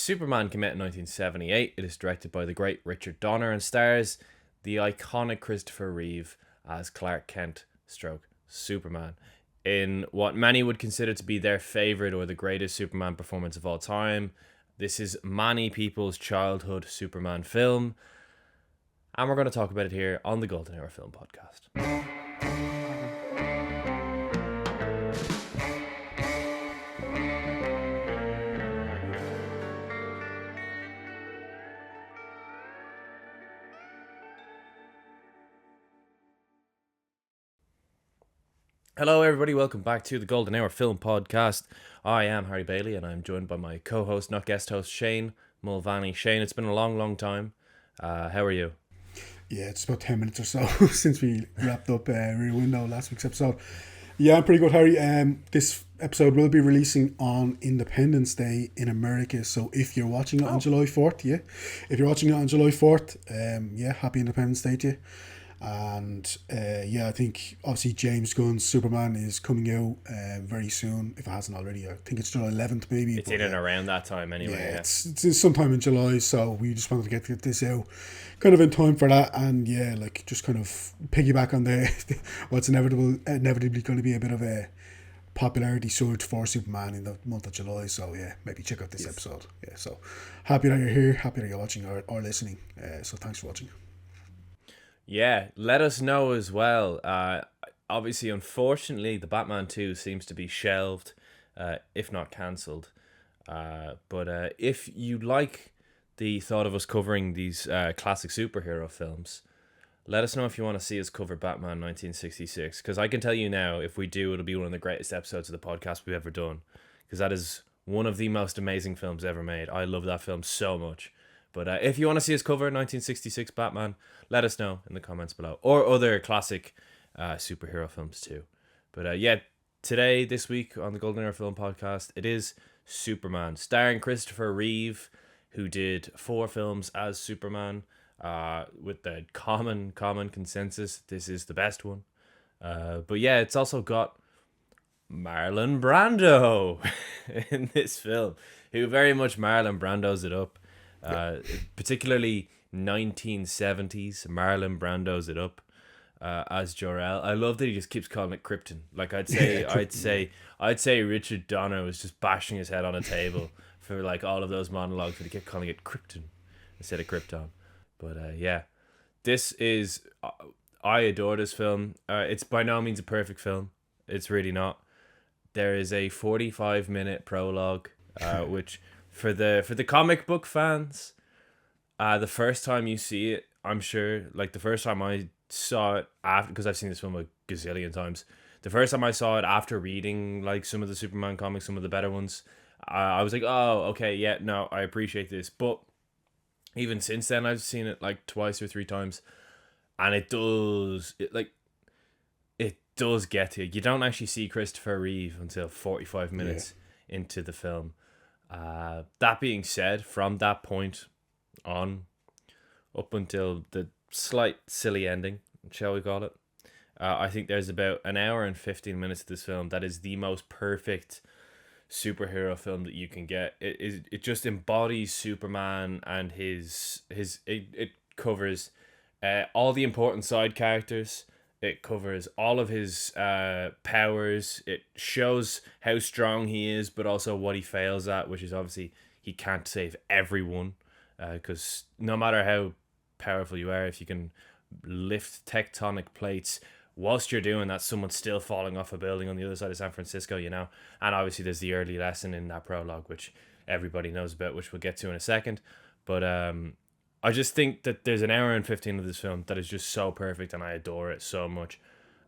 Superman came out in 1978. It is directed by the great Richard Donner and stars the iconic Christopher Reeve as Clark Kent stroke Superman in what many would consider to be their favourite or the greatest Superman performance of all time. This is many people's childhood Superman film, and we're going to talk about it here on the Golden Hour Film Podcast. Hello everybody, welcome back to the Golden Hour Film Podcast. I am Harry Bailey and I'm joined by my co-host, not guest host, Shane Mulvaney. Shane, it's been a long time. How are you? Yeah, it's about 10 minutes or so since we wrapped up Rear Window, last week's episode. Yeah, I'm pretty good, Harry. This episode will be releasing on Independence Day in America, so if you're watching it on July 4th, if you're watching it on July 4th, happy Independence Day to you. And I think obviously James Gunn's Superman is coming out very soon, if it hasn't already. I think it's July 11th maybe. It's in and around that time anyway. Yeah, it's sometime in July, so we just wanted to get this out kind of in time for that. And just kind of piggyback on what's inevitably going to be a bit of a popularity surge for Superman in the month of July. So maybe check out this episode. So happy that you're here, happy that you're watching or listening. So thanks for watching. Yeah, let us know as well. Obviously, unfortunately, the Batman 2 seems to be shelved, if not cancelled. But if you like the thought of us covering these classic superhero films, let us know if you want to see us cover Batman 1966. Because I can tell you now, if we do, it'll be one of the greatest episodes of the podcast we've ever done. Because that is one of the most amazing films ever made. I love that film so much. But if you want to see us cover 1966 Batman, let us know in the comments below. Or other classic superhero films too. But this week on the Golden Hour Film Podcast, it is Superman, starring Christopher Reeve, who did 4 films as Superman, with the common consensus, this is the best one. It's also got Marlon Brando in this film, who very much Marlon Brando's it up. Particularly 1970s Marlon Brando's it up as Jor-El. I love that he just keeps calling it Krypton. Like I'd say Richard Donner was just bashing his head on a table for like all of those monologues, but he kept calling it Krypton instead of Krypton. But this is I adore this film. It's by no means a perfect film. It's really not. There is a 45-minute prologue, which for the comic book fans, the first time you see it, I'm sure, like the first time I saw it after, because I've seen this film a gazillion times, the first time I saw it after reading like some of the Superman comics, some of the better ones, I was like, oh, okay, yeah, no, I appreciate this. But even since then, I've seen it like twice or 3 times, and it does get to you. You don't actually see Christopher Reeve until 45 minutes into the film. That being said, from that point on, up until the slight silly ending, shall we call it, I think there's about an hour and 15 minutes of this film that is the most perfect superhero film that you can get. It just embodies Superman and it covers all the important side characters. It covers all of his powers. It shows how strong he is, but also what he fails at, which is obviously he can't save everyone. Because no matter how powerful you are, if you can lift tectonic plates whilst you're doing that, someone's still falling off a building on the other side of San Francisco, you know? And obviously there's the early lesson in that prologue, which everybody knows about, which we'll get to in a second. But I just think that there's an hour and 15 of this film that is just so perfect, and I adore it so much.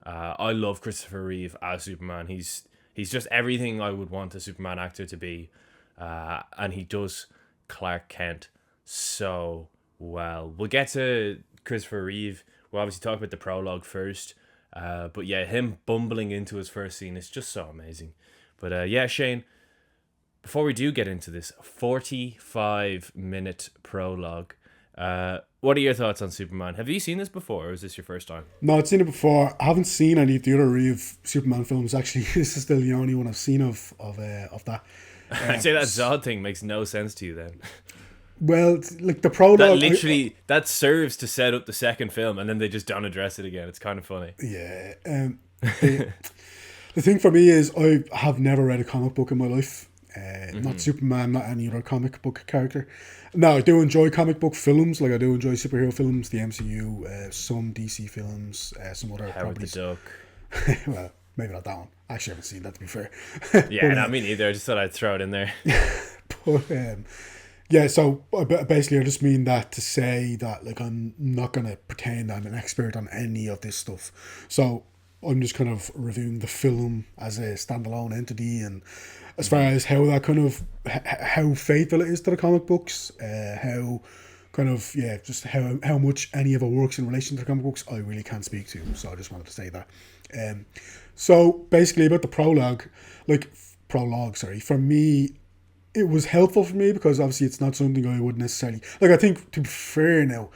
I love Christopher Reeve as Superman. He's just everything I would want a Superman actor to be, and he does Clark Kent so well. We'll get to Christopher Reeve. We'll obviously talk about the prologue first, but him bumbling into his first scene is just so amazing. But Shane, before we do get into this 45-minute prologue, what are your thoughts on Superman? Have you seen this before, or is this your first time? No, I've seen it before. I haven't seen any of the other Reeve Superman films, actually. This is still the only one I've seen of that. I'd say that Zod thing makes no sense to you then. Well, like the That prologue, literally that serves to set up the second film, and then they just don't address it again. It's kind of funny. yeah. The, the thing for me is I have never read a comic book in my life. Not Superman, not any other comic book character. Now I do enjoy comic book films, like I do enjoy superhero films, the MCU, some DC films, some other Howard the properties. Duck. Well, maybe not that one. I actually haven't seen that, to be fair. Yeah, not me neither. I just thought I'd throw it in there. But yeah, so basically I just mean that to say that like I'm not going to pretend I'm an expert on any of this stuff. So I'm just kind of reviewing the film as a standalone entity, and as far as how that kind of how faithful it is to the comic books, how kind of just how much any of it works in relation to the comic books, I really can't speak to. So I just wanted to say that. So basically about the prologue, sorry, for me, it was helpful for me because obviously it's not something I would necessarily like. I think, to be fair now,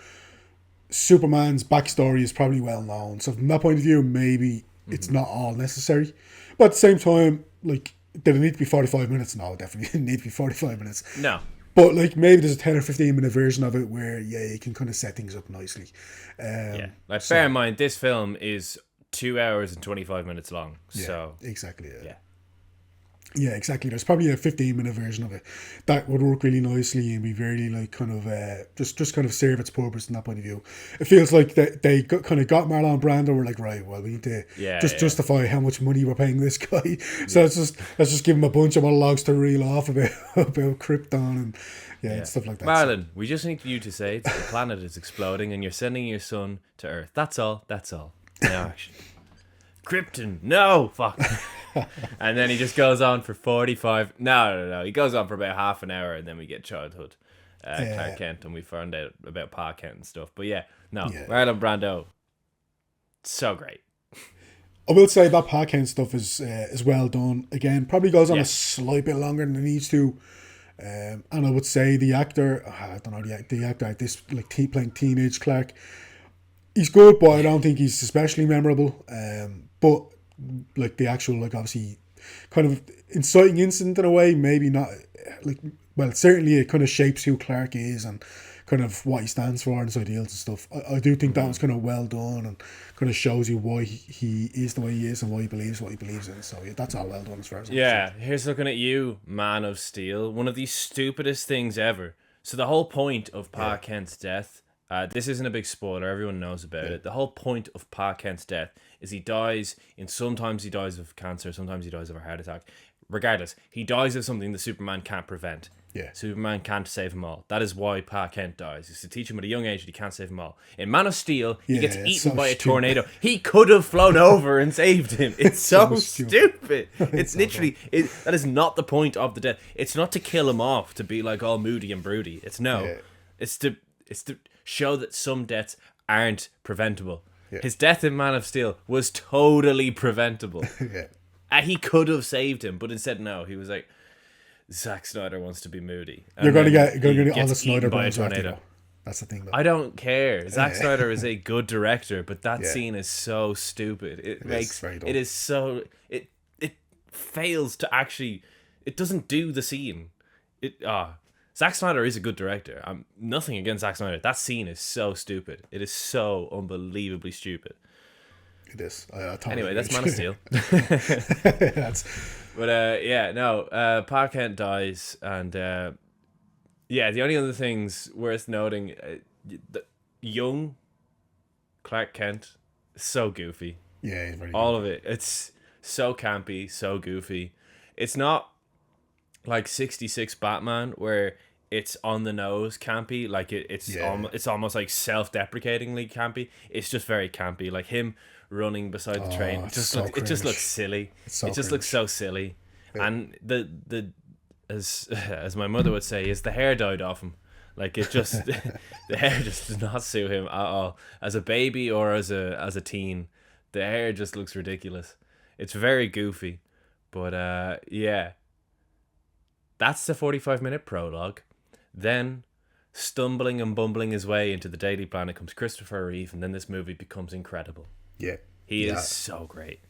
Superman's backstory is probably well known, so from that point of view, maybe it's not all necessary. But at the same time, like, did it need to be 45 minutes? No, it definitely didn't need to be 45 minutes. No. But like maybe there's a 10 or 15-minute version of it where you can kind of set things up nicely. Like, bear in mind, this film is 2 hours and 25 minutes long. Yeah, So exactly. yeah. Yeah, exactly. There's probably a 15-minute version of it that would work really nicely and be very like kind of just kind of serve its purpose from that point of view. It feels like they kind of got Marlon Brando. We're like, right, well, we need to justify how much money we're paying this guy. So let's just give him a bunch of monologues to reel off about Krypton and stuff like that. Marlon, we just need you to say that the planet is exploding and you're sending your son to Earth. That's all. No action. Krypton. No. Fuck. And then he just goes on for 45. No. He goes on for about half an hour, and then we get childhood Clark Kent, and we found out about Pa Kent and stuff. But Marlon Brando, so great. I will say that Pa Kent stuff is well done. Again, probably goes on a slight bit longer than it needs to. And I would say the actor, I don't know, the actor at this, like playing teenage Clark, he's good, but I don't think he's especially memorable. But like the actual, like, obviously kind of inciting incident in a way, maybe not, like, well, certainly it kind of shapes who Clark is and kind of what he stands for and his ideals and stuff. I do think that was kind of well done and kind of shows you why he is the way he is and why he believes what he believes in. So that's all well done as far as I'm concerned. Here's looking at you, Man of Steel. One of the stupidest things ever. So the whole point of Pa Kent's death, this isn't a big spoiler, everyone knows about it. The whole point of Pa Kent's death is sometimes he dies of cancer, sometimes he dies of a heart attack. Regardless, he dies of something that Superman can't prevent. Yeah. Superman can't save him all. That is why Pa Kent dies. Is to teach him at a young age that he can't save them all. In Man of Steel, he gets eaten by a tornado. He could have flown over and saved him. It's so stupid. It's literally that is not the point of the death. It's not to kill him off to be like all moody and broody. It's to show that some deaths aren't preventable. Yeah. His death in Man of Steel was totally preventable. He could have saved him, but instead, no. He was like, Zack Snyder wants to be moody. And you're gonna get all the Snyder by a bros tornado. That's the thing, though. I don't care. Zack Snyder is a good director, but that scene is so stupid. It fails to actually. It doesn't do the scene. Zack Snyder is a good director. I'm nothing against Zack Snyder. That scene is so stupid. It is so unbelievably stupid. It is. Totally anyway, agree. that's Man of Steel. Pa Kent dies, and the only other things worth noting, the young Clark Kent is so goofy. Yeah, he's very all good. of it. It's so campy, so goofy. It's not like 66 Batman where it's on the nose campy, like it's almost like self-deprecatingly campy. It's just very campy, like him running beside the train. It just looks silly. It just looks so silly. Yeah. And the as my mother would say, is the hair died off him. Like it just the hair just does not suit him at all. As a baby or as a teen, the hair just looks ridiculous. It's very goofy. But that's the 45-minute prologue. Then, stumbling and bumbling his way into the Daily Planet comes Christopher Reeve, and then this movie becomes incredible. Yeah. He is so great.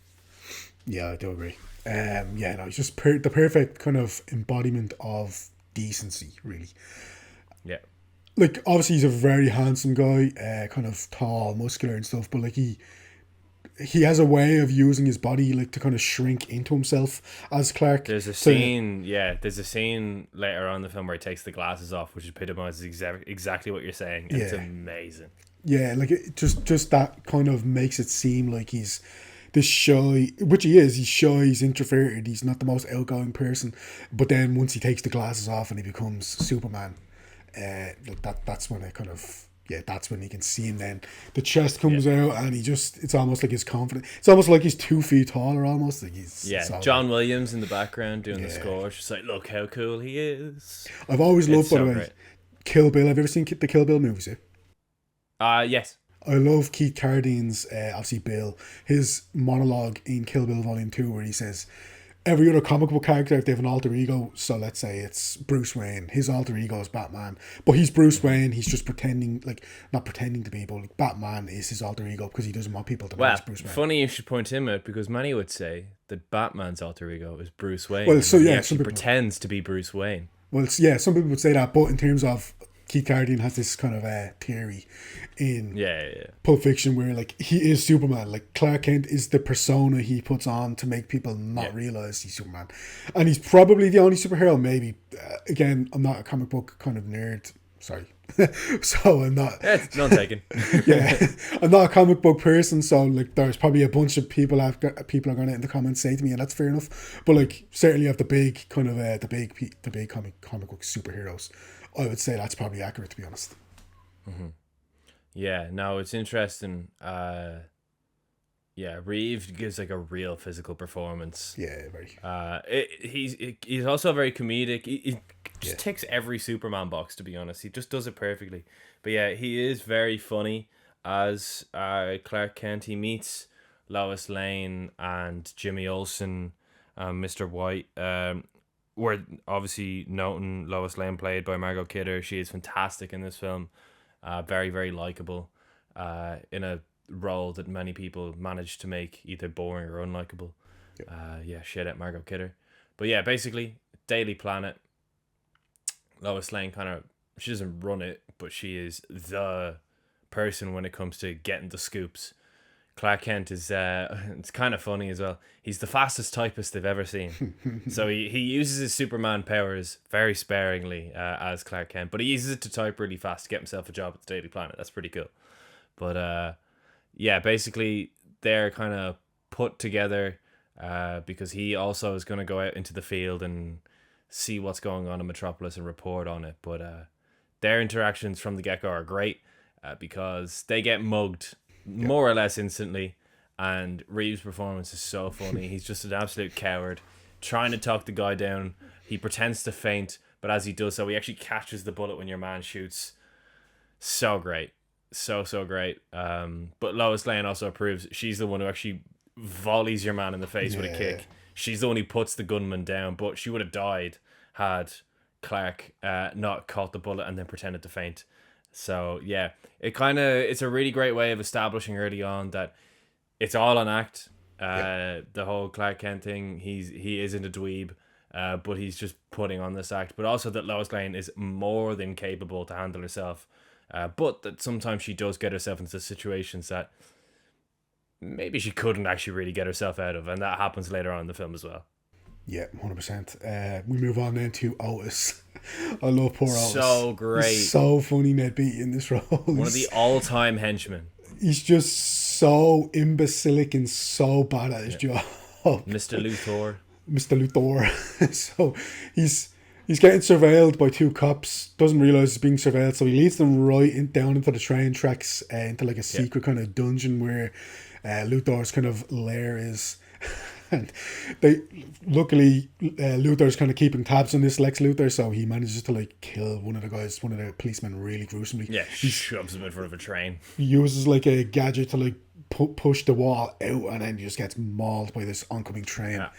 Yeah, I do agree. Yeah, no, he's just the perfect kind of embodiment of decency, really. Yeah. Like, obviously, he's a very handsome guy, kind of tall, muscular and stuff, but like he has a way of using his body like to kind of shrink into himself as Clark. There's a scene later on in the film where he takes the glasses off, which epitomizes exactly what you're saying. And it's Yeah, amazing. yeah, like it just that kind of makes it seem like he's this shy, which he is. He's shy, he's introverted, he's not the most outgoing person. But then once he takes the glasses off and he becomes Superman, like that's when it kind of, yeah, that's when you can see him. Then the chest Yeah. comes out and it's almost like he's confident. It's almost like he's 2 feet taller, almost like he's. Yeah, It's all John right. Williams in the background doing the Yeah, score. It's just like, look how cool he is. I've always It's loved, by the so way, great. Kill Bill. Have you ever seen the Kill Bill movies? Yeah? Yes. I love Keith Carradine's, obviously Bill, his monologue in Kill Bill Volume 2 where he says, every other comic book character, if they have an alter ego, so let's say it's Bruce Wayne, his alter ego is Batman, but he's Bruce Wayne, he's just pretending, like, not pretending to be, but like, Batman is his alter ego because he doesn't want people to know Well, he's Bruce Wayne. funny you should point him out because many would say that Batman's alter ego is Bruce Wayne. Well, so and he yeah, some actually people, pretends to be Bruce Wayne. well, yeah, some people would say that, but in terms of Keith Carradine has this kind of theory in Yeah. Pulp Fiction where like he is Superman. Like Clark Kent is the persona he puts on to make people not realize he's Superman, and he's probably the only superhero. Maybe again, I'm not a comic book kind of nerd. Sorry, so I'm not. It's none taken. Yeah, I'm not a comic book person. So like, there's probably a bunch of people people are going to in the comments say to me, and that's fair enough. But like, certainly of the big kind of the big comic book superheroes, I would say that's probably accurate, to be honest. Yeah, no, it's interesting. Yeah, Reeves gives like a real physical performance. Yeah, very. He's also very comedic. He just Yeah. ticks every Superman box, to be honest. He just does it perfectly. But yeah, he is very funny as Clark Kent. He meets Lois Lane and Jimmy Olsen, Mr. White. We're obviously noting Lois Lane played by Margot Kidder. She is fantastic in this film. Very, very likable. In a role that many people manage to make either boring or unlikable. Yeah, shit at Margot Kidder. But yeah, basically, Daily Planet. Lois Lane she doesn't run it, but she is the person when it comes to getting the scoops. Clark Kent is, it's kind of funny as well. He's the fastest typist they've ever seen. So he uses his Superman powers very sparingly as Clark Kent, but he uses it to type really fast to get himself a job at the Daily Planet. That's pretty cool. But yeah, basically they're kind of put together because he also is going to go out into the field and see what's going on in Metropolis and report on it. But their interactions from the get-go are great because they get mugged more or less instantly, and Reeves' performance is so funny. He's just an absolute coward trying to talk the guy down. He pretends to faint, but as he does so, he actually catches the bullet when your man shoots. So great. So great. But Lois Lane also proves she's the one who actually volleys your man in the face with a kick. She's the one who puts the gunman down, but she would have died had Clark not caught the bullet and then pretended to faint. So yeah, it's a really great way of establishing early on that it's all an act. The whole Clark Kent thing, he isn't a dweeb, but he's just putting on this act. But also that Lois Lane is more than capable to handle herself. But that sometimes she does get herself into situations that maybe she couldn't actually really get herself out of, and that happens later on in the film as well. Yeah, 100%. We move on then to Otis. I love poor Otis. So great. He's so funny, Ned Beatty, in this role. One of the all-time henchmen. He's just so imbecilic and so bad at his job. Mr. Luthor. Mr. Luthor. So he's getting surveilled by two cops, doesn't realise he's being surveilled, so he leads them down into the train tracks, into like a secret kind of dungeon where Luthor's kind of lair is. And luckily Luthor's kind of keeping tabs on this Lex Luthor, so he manages to like kill one of the policemen really gruesomely. Yeah, he shoves him in front of a train. He uses like a gadget to like push the wall out, and then he just gets mauled by this oncoming train. Yeah.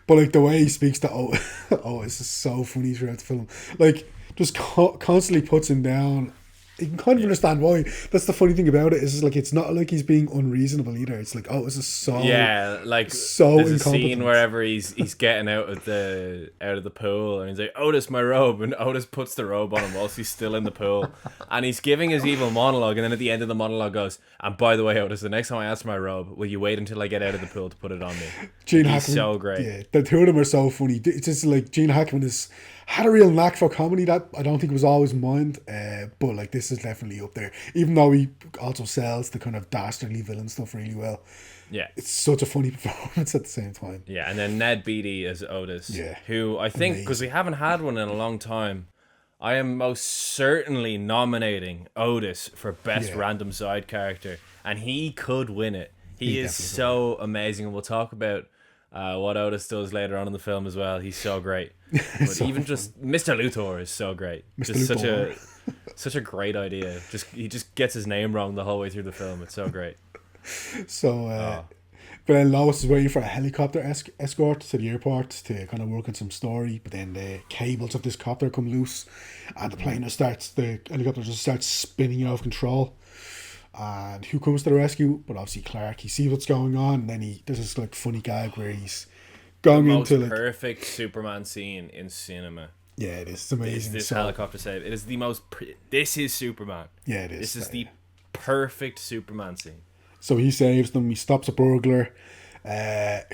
But like the way he speaks to Otis is so funny throughout the film. Like just constantly puts him down, You can kind of Yeah. understand why. That's the funny thing about it is like it's not like he's being unreasonable either. It's like, oh, this is Yeah, like so there's a scene incompetent. wherever he's getting out of the pool and he's like, Otis, my robe, and Otis puts the robe on him whilst he's still in the pool, and he's giving his evil monologue, and then at the end of the monologue goes, and by the way, Otis, the next time I ask for my robe, will you wait until I get out of the pool to put it on me? Gene Like, he's Hackman, so great. yeah, the two of them are so funny. It's just like Gene Hackman has had a real knack for comedy that I don't think was always mind, but like this is definitely up there. Even though he also sells the kind of dastardly villain stuff really well, Yeah. it's such a funny performance at the same time. Yeah, and then Ned Beatty as Otis, Yeah. who I think, because we haven't had one in a long time, I am most certainly nominating Otis for best Yeah. random side character, and he could win it. He is definitely so amazing, and we'll talk about what Otis does later on in the film as well. He's so great. But So even just Mr. Luthor is so great. Mr. Just Luthor. such a great idea. He just gets his name wrong the whole way through the film. It's so great. So, Oh. but then Lois is waiting for a helicopter escort to the airport to kind of work on some story. But then the cables of this copter come loose, and the the helicopter just starts spinning out of control. And who comes to the rescue? But obviously Clark. He sees what's going on, and then there's this like funny gag where he's going Most into like perfect Superman scene in cinema. yeah, it is. It's Is amazing. this So, helicopter save? It is the most. This is Superman. yeah, it is. This is the perfect Superman scene. So he saves them. He stops a burglar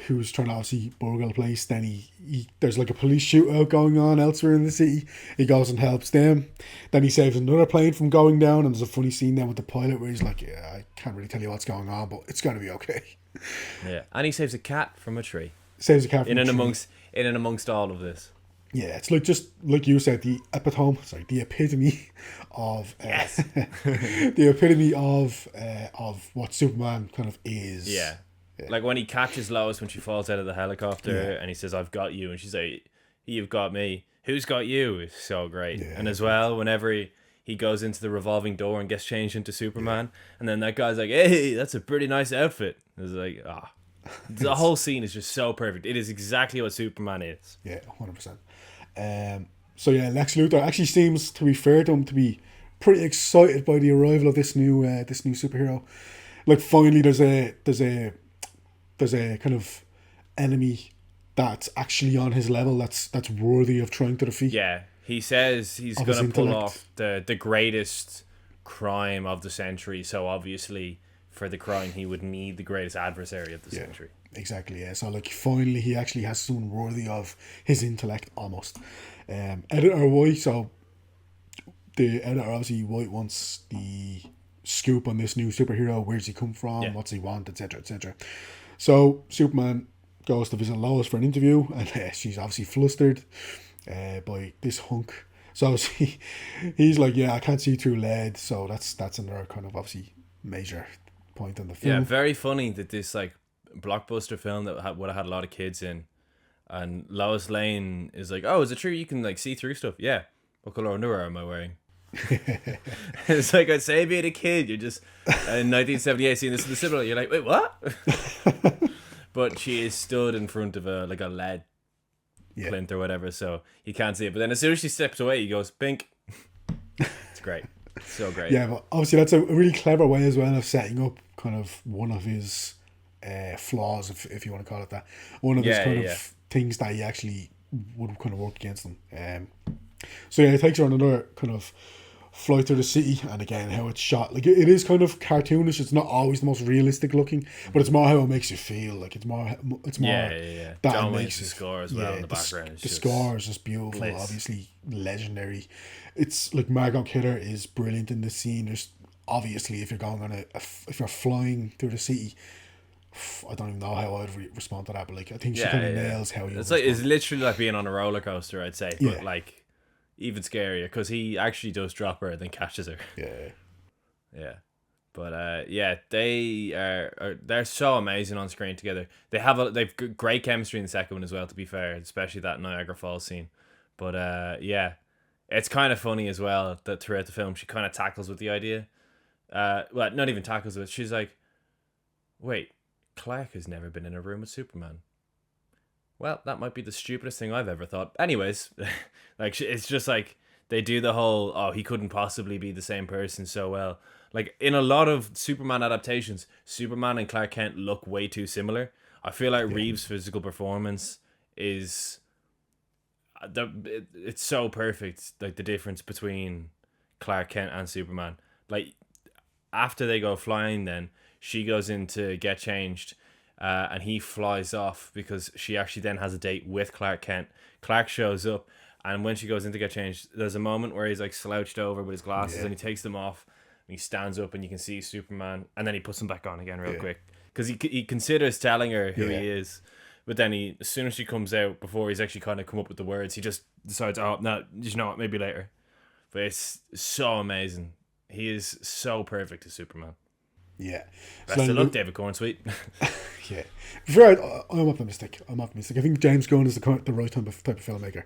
who's trying to obviously burgle the place. Then he there's like a police shootout going on elsewhere in the city. He goes and helps them. Then he saves another plane from going down. And there's a funny scene then with the pilot where he's like, yeah, I can't really tell you what's going on, but it's going to be okay. Yeah, and he saves a cat from a tree. Saves a cat from In a and tree. amongst all of this. Yeah, it's like just like you said, the epitome of Yes. the epitome of what Superman kind of is. Yeah. Like when he catches Lois when she falls out of the helicopter, Yeah. and he says, "I've got you," and she's like, "You've got me. Who's got you?" It's so great. Yeah. And as well, whenever he goes into the revolving door and gets changed into Superman, and then that guy's like, "Hey, that's a pretty nice outfit." It's like, the whole scene is just so perfect. It is exactly what Superman is. Yeah, 100%. So yeah, Lex Luthor actually seems, to be fair to him, to be pretty excited by the arrival of this new superhero. Like finally, there's a kind of enemy that's actually on his level. That's worthy of trying to defeat. Yeah, he says he's Of his gonna pull intellect. off the greatest crime of the century. So obviously, for the crime, he would need the greatest adversary of the Yeah. century. Exactly, yeah. So like finally he actually has someone worthy of his intellect almost. Editor White, so the editor obviously White wants the scoop on this new superhero. Where's he come from? Yeah. What's he want? Etc. Etc. So Superman goes to visit Lois for an interview, and she's obviously flustered by this hunk. So obviously he's like, yeah, I can't see through lead. So that's another kind of obviously major point in the film. Yeah, very funny that this like blockbuster film that would have had a lot of kids in, and Lois Lane is like, "Oh, is it true you can like see through stuff?" Yeah. What color underwear am I wearing? It's like I'd say being a kid, you're just in 1978 seeing this in the cinema, you're like, wait, what? But she is stood in front of a lead plinth or whatever, so you can't see it. But then as soon as she steps away, he goes pink. It's great. So great. Yeah, but obviously that's a really clever way as well of setting up kind of one of his flaws, if you want to call it that. One of his kind of things that he actually would kind of work against him. So yeah, it takes her on another kind of flight through the city, and again how it's shot. Like it is kind of cartoonish. It's not always the most realistic looking, but it's more how it makes you feel. Like it's more. Yeah. That John makes Wayne's it. score as well in the background. The score is just beautiful. bliss. Obviously legendary. It's like Margot Kidder is brilliant in this scene. There's obviously if you're going on if you're flying through the city. I don't even know how I'd respond to that, but like I think she kind of nails how you. It's literally like being on a roller coaster, I'd say, but Yeah. like even scarier because he actually does drop her and then catches her. Yeah. But they're so amazing on screen together. They've great chemistry in the second one as well. To be fair, especially that Niagara Falls scene. But it's kind of funny as well that throughout the film she kind of tackles with the idea. Well, not even tackles with. She's like, wait. Clark has never been in a room with Superman. Well, that might be the stupidest thing I've ever thought. Anyways, like it's just like they do the whole, oh, he couldn't possibly be the same person so well. Like in a lot of Superman adaptations, Superman and Clark Kent look way too similar. I feel like Yeah. Reeves' physical performance is it's so perfect. Like the difference between Clark Kent and Superman. Like after they go flying, then she goes in to get changed, and he flies off because she actually then has a date with Clark Kent. Clark shows up, and when she goes in to get changed, there's a moment where he's like slouched over with his glasses, Yeah. and he takes them off, and he stands up, and you can see Superman, and then he puts them back on again real Yeah. quick because he considers telling her who Yeah. he is. But then as soon as she comes out, before he's actually kind of come up with the words, he just decides, oh no, you know what, maybe later. But it's so amazing. He is so perfect as Superman. Yeah. So Best then of luck, David Cornsweet. yeah. Fair, I'm optimistic. I think James Gunn is the right type of filmmaker.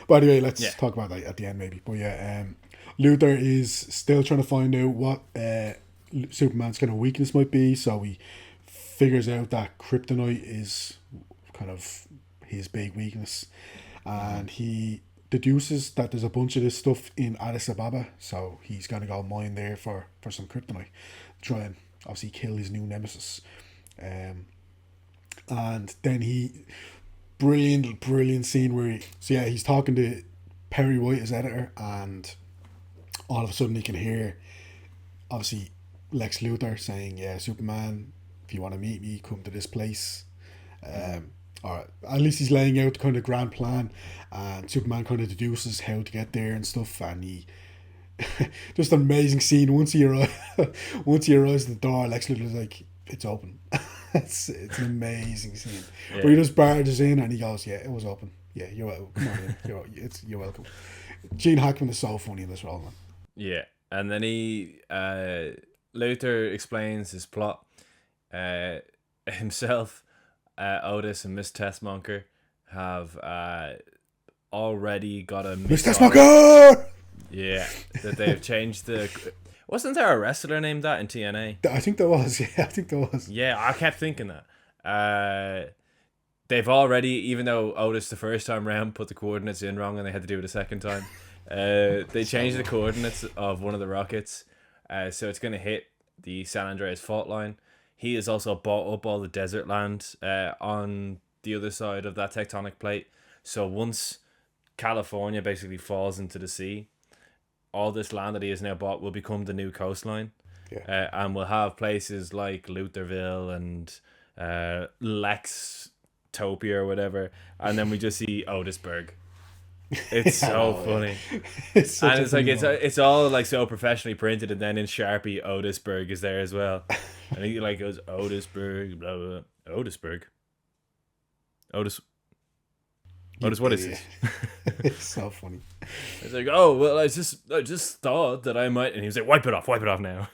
But anyway, let's Yeah. talk about that at the end maybe. But yeah, Luthor is still trying to find out what Superman's kind of weakness might be. So he figures out that kryptonite is kind of his big weakness, and he deduces that there's a bunch of this stuff in Addis Ababa, so he's gonna go mine there for some kryptonite, try and obviously kill his new nemesis. And then he brilliant scene where he's talking to Perry White, his editor, and all of a sudden he can hear obviously Lex Luthor saying, yeah, Superman, if you want to meet me, come to this place. Or at least he's laying out the kind of grand plan, and Superman kind of deduces how to get there and stuff, and he just an amazing scene. Once he arrives at the door, Lex Luthor's like, it's open. it's an amazing scene. Yeah. Where he just barges in and he goes, yeah, it was open. Yeah, you're welcome. Come on in. You're welcome. Gene Hackman is so funny in this role, man. Yeah. And then Luthor explains his plot. Himself, Otis, and Miss Tessmacher have already got a Miss Tessmacher! Yeah, that they've changed the. Wasn't there a wrestler named that in TNA? I think there was. Yeah, I think there was. Yeah, I kept thinking that. They've already, even though Otis the first time round put the coordinates in wrong and they had to do it a second time, they changed the coordinates of one of the rockets, so it's going to hit the San Andreas fault line. He has also bought up all the desert land on the other side of that tectonic plate. So once California basically falls into the sea, all this land that he has now bought will become the new coastline. Yeah. And we'll have places like Lutherville and Lextopia or whatever. And then we just see Otisburg. It's so funny. It's and it's like it's all like so professionally printed, and then in Sharpie Otisburg is there as well. And he like goes Otisburg, blah blah, blah. Otisburg. Otis, what is this? It's so funny. It's like, oh well, I just thought that I might, and he was like, wipe it off now.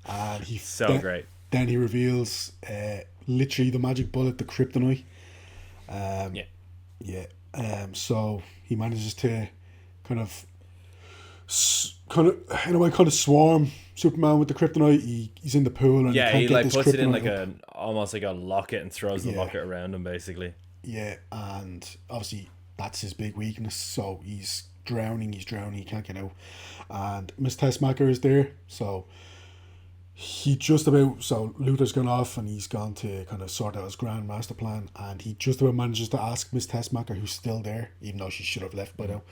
And he So great. Then he reveals literally the magic bullet, the kryptonite. Yeah. So he manages to kind of in a way swarm Superman with the kryptonite. He's in the pool and Yeah, he he can't like get this puts it in like kryptonite up. almost like a locket and throws the Yeah. locket around him basically. Yeah, and obviously that's his big weakness. So he's drowning. He can't get out. And Miss Tessmacher is there. So Luther's gone off and he's gone to kind of sort out his grand master plan, and he just about manages to ask Miss Tessmacher, who's still there, even though she should have left by now.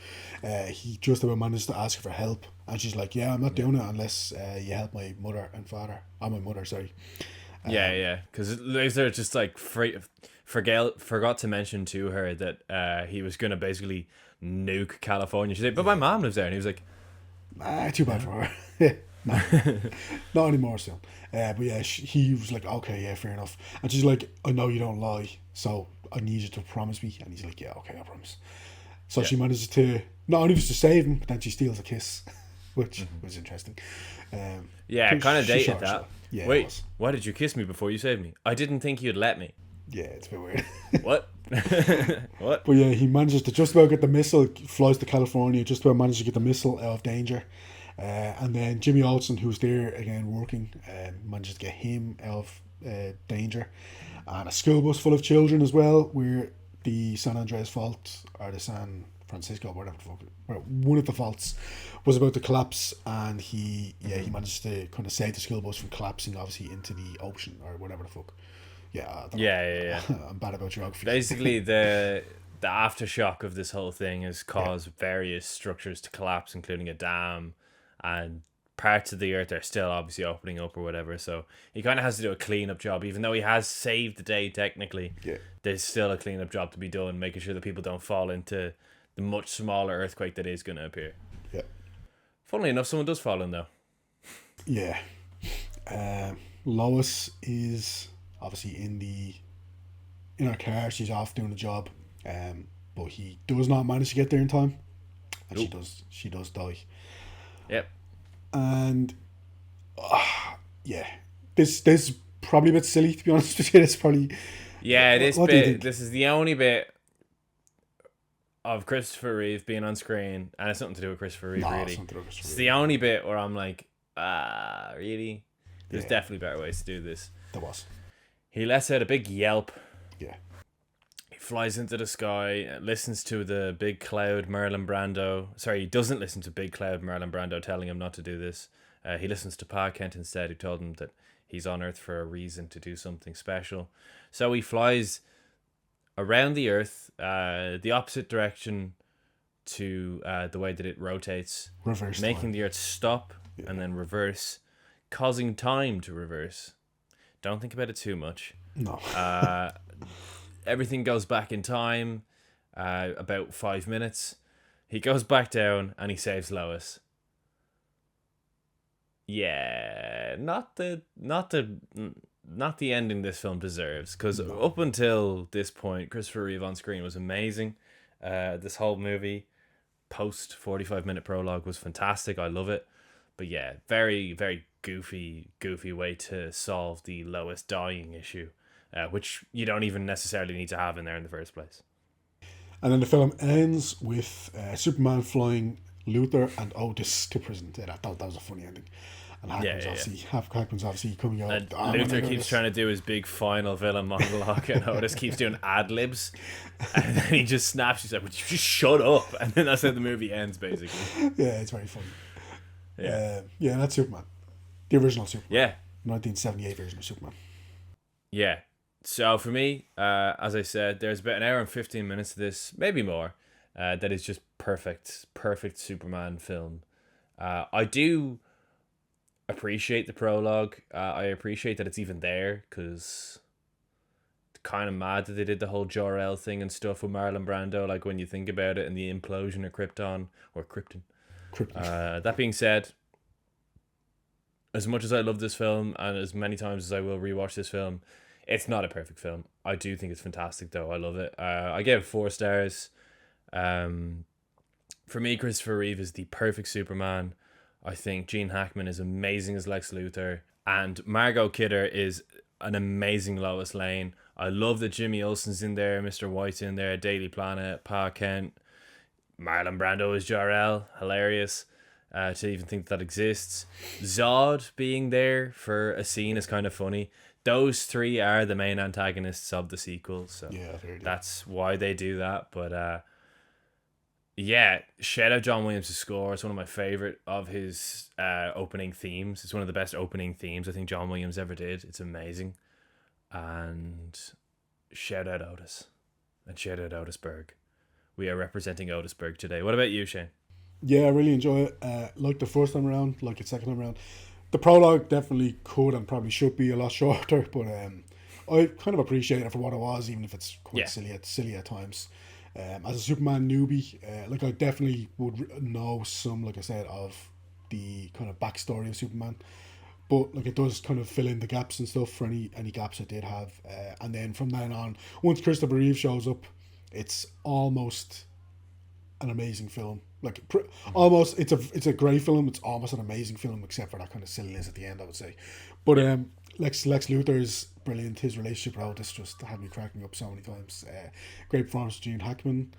He just about manages to ask her for help, and she's like, yeah, I'm not doing it unless you help my mother and father. My mother, sorry. Yeah, because Luther just like forgot to mention to her that he was gonna basically nuke California. She's like, but my mom lives there, and he was like, Too bad for her. No, not anymore, son. But yeah, he was like, okay, yeah, fair enough. And she's like, I know you don't lie, so I need you to promise me. And he's like, yeah, okay, I promise. So she manages to not only just to save him, but then she steals a kiss, which was interesting. yeah, kind of dated shot, that. Yeah, Wait, why did you kiss me before you saved me? I didn't think you'd let me. Yeah, it's a bit weird. What? What? But yeah, he manages to just about get the missile, flies to California, just about manages to get the missile out of danger. And then Jimmy Olsen, who's there again working, manages to get him out of danger. And a school bus full of children as well, where the San Andreas fault, or the San Francisco, whatever the fuck. Well, one of the faults was about to collapse, and he managed to kind of save the school bus from collapsing, obviously, into the ocean or whatever the fuck. Yeah, I don't know. Yeah. I'm bad about geography. Basically, the aftershock of this whole thing has caused various structures to collapse, including a dam, and parts of the earth are still obviously opening up or whatever. So he kind of has to do a cleanup job, even though he has saved the day technically. Yeah. There's still a cleanup job to be done, making sure that people don't fall into the much smaller earthquake that is going to appear. Yeah. Funnily enough, someone does fall in though. Yeah. Lois is obviously in her car. She's off doing a job, but he does not manage to get there in time, and Nope. she does die. Yep. And yeah, this probably a bit silly, to be honest with you. It's probably Yeah, this what do you bit. think? This is the only bit of Christopher Reeve being on screen, and it's nothing to do with Christopher Reeve, No, really. it's not the Ruggers, It's really. the only bit where I'm like, really? There's Yeah. definitely better ways to do this. There was. He lets out a big yelp. Yeah. He flies into the sky, listens to the big cloud Marlon Brando. Sorry, he doesn't listen to big cloud Marlon Brando telling him not to do this. He listens to Pa Kent instead, who told him that he's on Earth for a reason, to do something special. So he flies around the Earth, the opposite direction to the way that it rotates, Reverse making time. the Earth stop and then reverse, causing time to reverse. Don't think about it too much. No. Everything goes back in time, about 5 minutes. He goes back down and he saves Lois. Yeah, not the ending this film deserves, because up until this point, Christopher Reeve on screen was amazing. This whole movie, post 45-minute prologue, was fantastic. I love it. But yeah, very, very goofy way to solve the Lois dying issue, which you don't even necessarily need to have in there in the first place. And then the film ends with Superman flying Luthor and Otis to prison. Yeah, I thought that was a funny ending. And Hackman's obviously coming out. And "Oh, Luther man, keeps trying to do his big final villain monologue, and Otis keeps doing ad libs, and then he just snaps. He's like, "Would you just shut up?" And then that's how the movie ends, basically. Yeah, it's very funny. Yeah, Yeah, that's Superman. The original Superman. yeah, 1978 version of Superman. yeah. So for me, as I said, there's about an hour and 15 minutes of this, maybe more. That is just perfect Superman film. I do appreciate the prologue. I appreciate that it's even there, because kind of mad that they did the whole Jor-El thing and stuff with Marlon Brando, like when you think about it, and the implosion of Krypton or Krypton. That being said, as much as I love this film and as many times as I will rewatch this film, it's not a perfect film. I do think it's fantastic though. I love it. I gave it 4 stars. For me, Christopher Reeve is the perfect Superman. I think Gene Hackman is amazing as Lex Luthor, and Margot Kidder is an amazing Lois Lane. I love that Jimmy Olsen's in there, Mr. White's in there, Daily Planet, Pa Kent, Marlon Brando is Jor-El, hilarious. To even think that exists. Zod being there for a scene is kind of funny. Those 3 are the main antagonists of the sequel, so Yeah, very that's why they do that. But yeah, shout out John Williams' score. It's one of my favorite of his opening themes. It's one of the best opening themes I think John Williams ever did. It's amazing. And shout out Otis. And shout out Otisburg. We are representing Otisburg today. What about you, Shane? Yeah, I really enjoy it. Like the first time around, like the second time around. The prologue definitely could and probably should be a lot shorter, but I kind of appreciate it for what it was, even if it's quite silly at times. As a Superman newbie, like I definitely would know some, like I said, of the kind of backstory of Superman, but like it does kind of fill in the gaps and stuff for any gaps I did have. And then from then on, once Christopher Reeve shows up, it's almost an amazing film. Like almost, it's a great film. It's almost an amazing film, except for that kind of silliness at the end, I would say. But Lex Luthor is brilliant. His relationship with Otis just had me cracking up so many times. Great performance from Gene Hackman.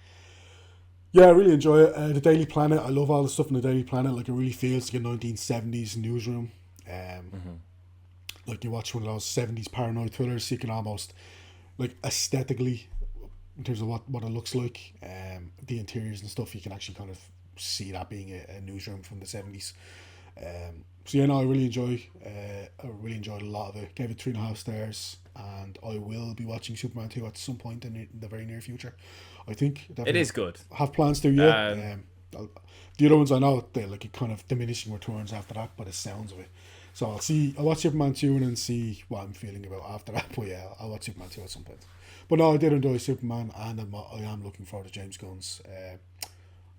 Yeah, I really enjoy it. The Daily Planet, I love all the stuff in the Daily Planet. Like it really feels like a 1970s newsroom. Like you watch one of those 70s paranoid thrillers, so you can almost like aesthetically in terms of what it looks like, the interiors and stuff. You can actually kind of see that being a newsroom from the 70s. So yeah, no, I really enjoy. I really enjoyed a lot of it. Gave it 3.5 stars, and I will be watching Superman 2 at some point in the very near future. I think It definitely is good. have plans to. Yeah. Um, The other ones I know they're like a kind of diminishing returns after that, but it sounds of it. So I'll see. I'll watch Superman 2 and then see what I'm feeling about after that. But yeah, I'll watch Superman 2 at some point. But no, I did enjoy Superman, and I am looking forward to James Gunn's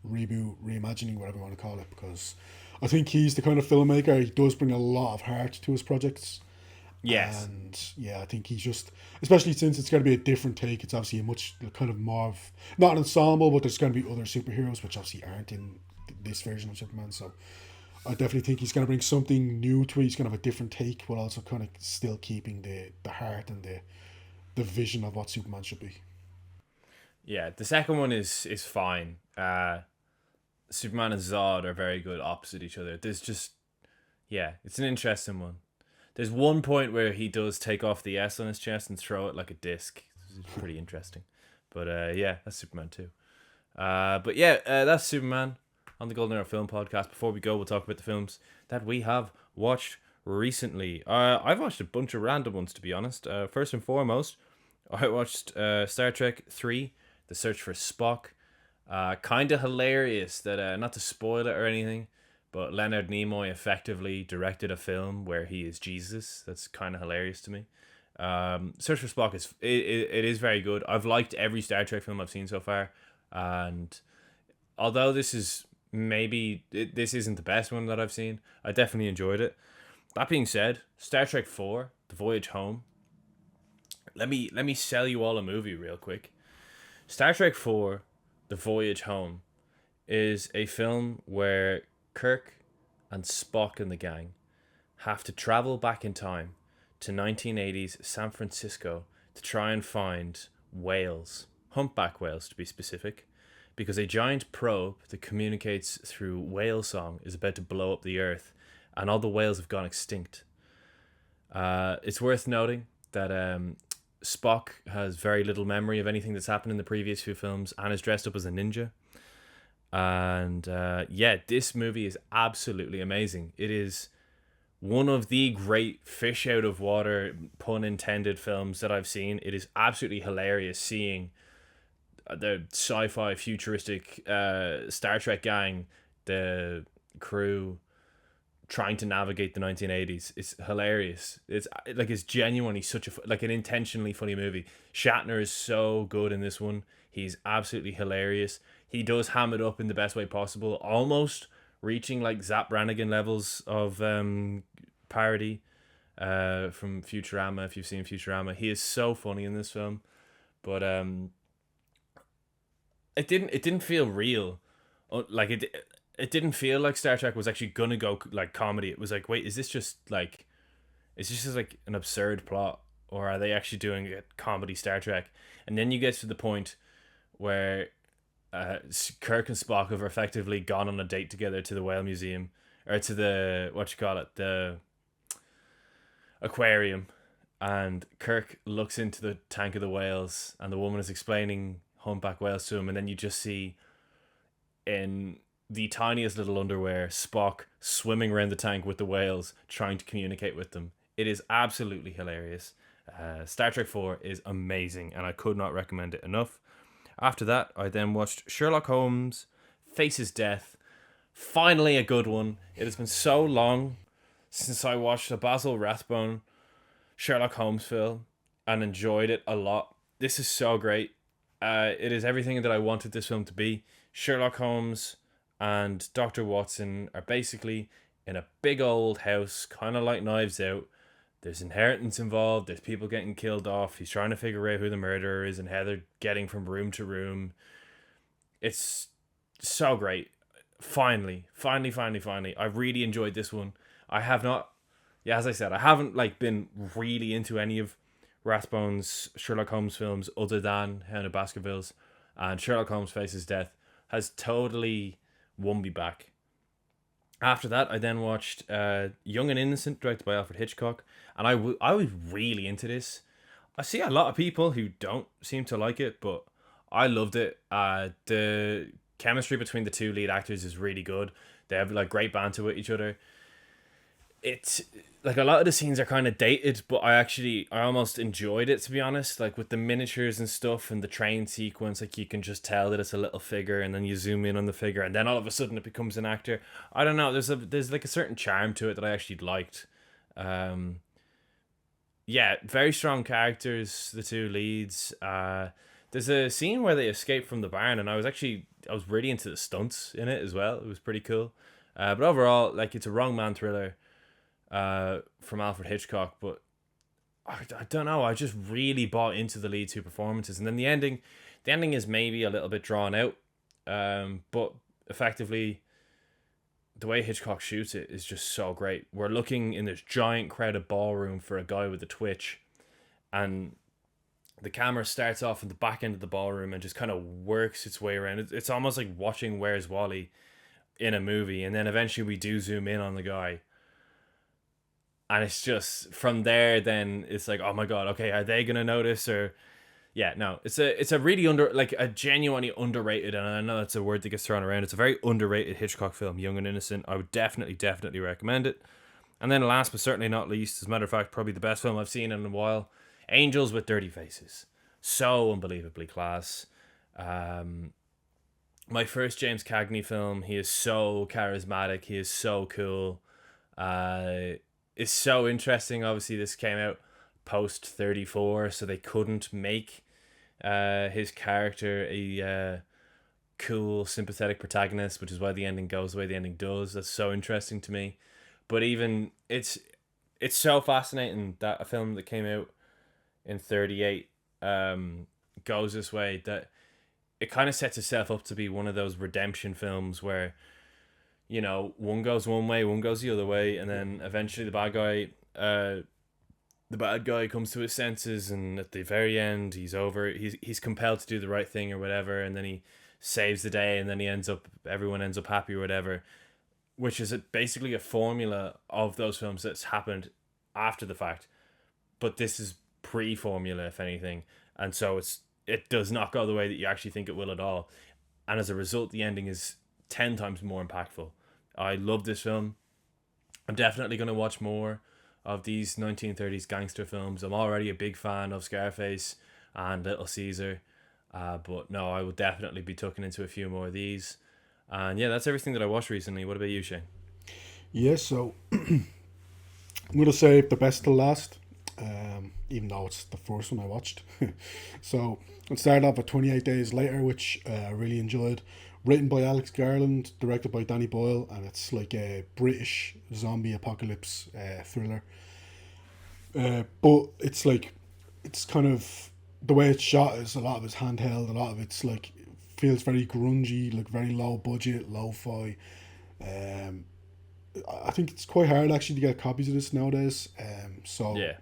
reboot, reimagining, whatever you want to call it, because I think he's the kind of filmmaker. He does bring a lot of heart to his projects, yes. and yeah, I think he's just, especially since it's going to be a different take. It's obviously a much kind of more of not an ensemble, but there's going to be other superheroes which obviously aren't in this version of Superman. So I definitely think he's going to bring something new to it. He's going to have a different take, while also kind of still keeping the heart and the vision of what Superman should be. Yeah, the second one is fine. Superman and Zod are very good opposite each other. There's just yeah, it's an interesting one. There's one point where he does take off the S on his chest and throw it like a disc. It's pretty interesting. But yeah, that's Superman too. But yeah, that's Superman on the Golden Hour Film Podcast. Before we go, we'll talk about the films that we have watched recently. I've watched a bunch of random ones, to be honest. First and foremost, I watched Star Trek 3, The Search for Spock. Kind of hilarious that, not to spoil it or anything, but Leonard Nimoy effectively directed a film where he is Jesus. That's kind of hilarious to me. Search for Spock it is very good. I've liked every Star Trek film I've seen so far, and although this isn't the best one that I've seen, I definitely enjoyed it. That being said, Star Trek 4, The Voyage Home. Let me sell you all a movie real quick. Star Trek 4, The Voyage Home is a film where Kirk and Spock and the gang have to travel back in time to 1980s San Francisco to try and find whales, humpback whales to be specific, because a giant probe that communicates through whale song is about to blow up the Earth, and all the whales have gone extinct. It's worth noting that Spock has very little memory of anything that's happened in the previous few films and is dressed up as a ninja. And yeah, this movie is absolutely amazing. It is one of the great fish out of water, pun intended, films that I've seen. It is absolutely hilarious seeing the sci-fi futuristic Star Trek gang, the crew, trying to navigate the 1980s. It's hilarious. It's genuinely such like an intentionally funny movie. Shatner is so good in this one. He's absolutely hilarious. He does ham it up in the best way possible, almost reaching like Zap Brannigan levels of parody from Futurama. If you've seen Futurama, he is so funny in this film. But it didn't feel real. Like it didn't feel like Star Trek was actually gonna go like comedy. It was like, wait, is this just like an absurd plot, or are they actually doing a comedy Star Trek? And then you get to the point where Kirk and Spock have effectively gone on a date together to the whale museum, or to the aquarium, and Kirk looks into the tank of the whales, and the woman is explaining humpback whales to him, and then you just see in the tiniest little underwear Spock swimming around the tank with the whales, trying to communicate with them. It is absolutely hilarious. Star Trek 4 is amazing, and I could not recommend it enough. After that, I then watched Sherlock Holmes Faces Death. Finally a good one. It has been so long since I watched a Basil Rathbone Sherlock Holmes film and enjoyed it a lot. This is so great. It is everything that I wanted this film to be. Sherlock Holmes and Dr. Watson are basically in a big old house, kind of like Knives Out. There's inheritance involved. There's people getting killed off. He's trying to figure out who the murderer is and how they're getting from room to room. It's so great. Finally. I really enjoyed this one. I have not, yeah, as I said, I haven't like been really into any of Rathbone's Sherlock Holmes films other than Hound of Baskervilles, and Sherlock Holmes Faces Death has totally won me back. After that, I then watched Young and Innocent, directed by Alfred Hitchcock, and I was really into this. I see a lot of people who don't seem to like it, but I loved it. The chemistry between the two lead actors is really good. They have like great banter with each other. It's like a lot of the scenes are kind of dated, but I almost enjoyed it, to be honest. Like with the miniatures and stuff and the train sequence, like you can just tell that it's a little figure, and then you zoom in on the figure, and then all of a sudden it becomes an actor. I don't know. There's like a certain charm to it that I actually liked. Um, yeah, very strong characters, the two leads. There's a scene where they escape from the barn, and I was really into the stunts in it as well. It was pretty cool. But overall, like it's a wrong man thriller from Alfred Hitchcock, but I don't know. I just really bought into the lead two performances, and then the ending is maybe a little bit drawn out, but effectively the way Hitchcock shoots it is just so great. We're looking in this giant crowded ballroom for a guy with a twitch, and the camera starts off in the back end of the ballroom and just kind of works its way around. It's almost like watching Where's Wally in a movie, and then eventually we do zoom in on the guy, and it's just from there. Then it's like, oh my god, okay, are they gonna notice? Or yeah, no, it's a really like a genuinely underrated, and I know that's a word that gets thrown around. It's a very underrated Hitchcock film, Young and Innocent. I would definitely recommend it. And then last but certainly not least, as a matter of fact, probably the best film I've seen in a while, Angels with Dirty Faces. So unbelievably class. My first James Cagney film. He is so charismatic. He is so cool. It's so interesting. Obviously, this came out post 34, so they couldn't make his character a cool, sympathetic protagonist, which is why the ending goes the way the ending does. That's so interesting to me. But even it's so fascinating that a film that came out in 38 goes this way, that it kind of sets itself up to be one of those redemption films where, you know, one goes one way, one goes the other way, and then eventually the bad guy comes to his senses, and at the very end he's compelled to do the right thing or whatever, and then he saves the day, and then everyone ends up happy or whatever, which is basically a formula of those films that's happened after the fact, but this is pre-formula, if anything, and so it does not go the way that you actually think it will at all, and as a result the ending is 10 times more impactful. I love this film. I'm definitely going to watch more of these 1930s gangster films. I'm already a big fan of Scarface and Little Caesar, but no, I will definitely be tucking into a few more of these. And yeah, that's everything that I watched recently. What about you, Shane? Yeah, so I'm gonna save the best till last, even though it's the first one I watched. So it started off at 28 Days Later, which I really enjoyed. Written by Alex Garland, directed by Danny Boyle, and it's like a British zombie apocalypse thriller. But it's kind of the way it's shot is a lot of it's handheld, a lot of it's like feels very grungy, like very low budget, lo-fi. Um, I think it's quite hard actually to get copies of this nowadays. So Yeah.